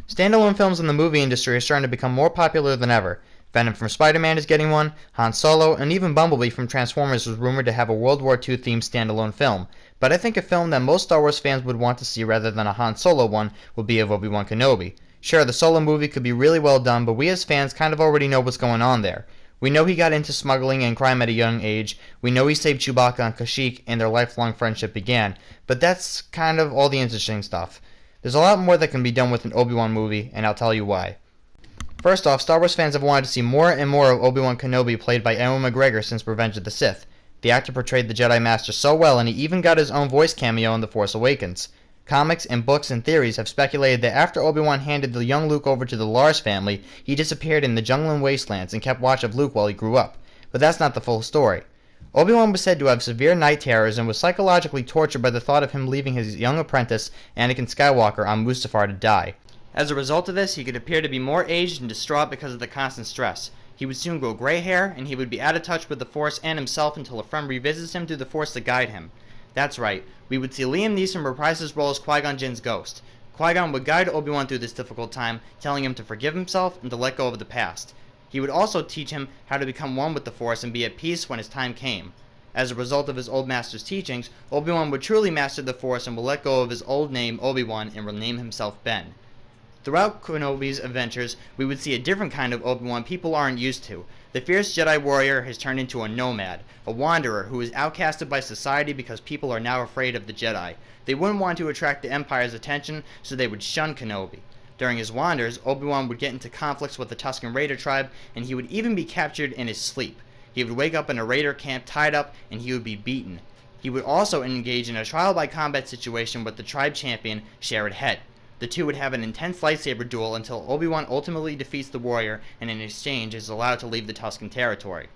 Standalone films in the movie industry are starting to become more popular than ever. Venom from Spider-Man is getting one, Han Solo, and even Bumblebee from Transformers was rumored to have a World War II themed standalone film. But I think a film that most Star Wars fans would want to see rather than a Han Solo one would be of Obi-Wan Kenobi. Sure, the Solo movie could be really well done, but we as fans kind of already know what's going on there. We know he got into smuggling and crime at a young age, we know he saved Chewbacca and Kashyyyk and their lifelong friendship began, but that's kind of all the interesting stuff. There's a lot more that can be done with an Obi-Wan movie, and I'll tell you why. First off, Star Wars fans have wanted to see more and more of Obi-Wan Kenobi played by Ewan McGregor since Revenge of the Sith. The actor portrayed the Jedi Master so well, and he even got his own voice cameo in The Force Awakens. Comics and books and theories have speculated that after Obi-Wan handed the young Luke over to the Lars family, he disappeared in the jungling wastelands and kept watch of Luke while he grew up. But that's not the full story. Obi-Wan was said to have severe night terrors and was psychologically tortured by the thought of him leaving his young apprentice, Anakin Skywalker, on Mustafar to die. As a result of this, he could appear to be more aged and distraught because of the constant stress. He would soon grow gray hair, and he would be out of touch with the Force and himself until a friend revisits him through the Force to guide him. That's right, we would see Liam Neeson reprise his role as Qui-Gon Jinn's ghost. Qui-Gon would guide Obi-Wan through this difficult time, telling him to forgive himself and to let go of the past. He would also teach him how to become one with the Force and be at peace when his time came. As a result of his old master's teachings, Obi-Wan would truly master the Force and will let go of his old name Obi-Wan and rename himself Ben. Throughout Kenobi's adventures, we would see a different kind of Obi-Wan people aren't used to. The fierce Jedi warrior has turned into a nomad, a wanderer who is outcasted by society because people are now afraid of the Jedi. They wouldn't want to attract the Empire's attention, so they would shun Kenobi. During his wanders, Obi-Wan would get into conflicts with the Tusken Raider tribe, and he would even be captured in his sleep. He would wake up in a Raider camp tied up, and he would be beaten. He would also engage in a trial by combat situation with the tribe champion, Sharad Het. The two would have an intense lightsaber duel until Obi-Wan ultimately defeats the warrior and in exchange is allowed to leave the Tusken territory.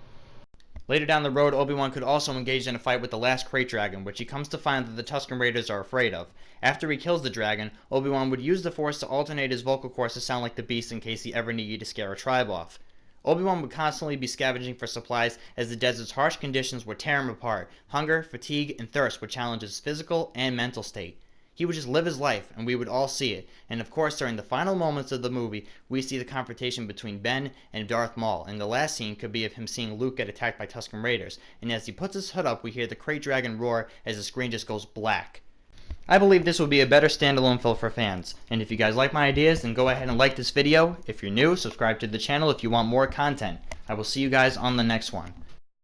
Later down the road, Obi-Wan could also engage in a fight with the last Krayt Dragon, which he comes to find that the Tusken Raiders are afraid of. After he kills the dragon, Obi-Wan would use the Force to alternate his vocal cords to sound like the Beast in case he ever needed to scare a tribe off. Obi-Wan would constantly be scavenging for supplies as the desert's harsh conditions would tear him apart. Hunger, fatigue, and thirst would challenge his physical and mental state. He would just live his life, and we would all see it. And of course, during the final moments of the movie, we see the confrontation between Ben and Darth Maul, and the last scene could be of him seeing Luke get attacked by Tusken Raiders, and as he puts his hood up, we hear the Krayt Dragon roar as the screen just goes black. I believe this would be a better standalone film for fans, and if you guys like my ideas, then go ahead and like this video. If you're new, subscribe to the channel if you want more content. I will see you guys on the next one.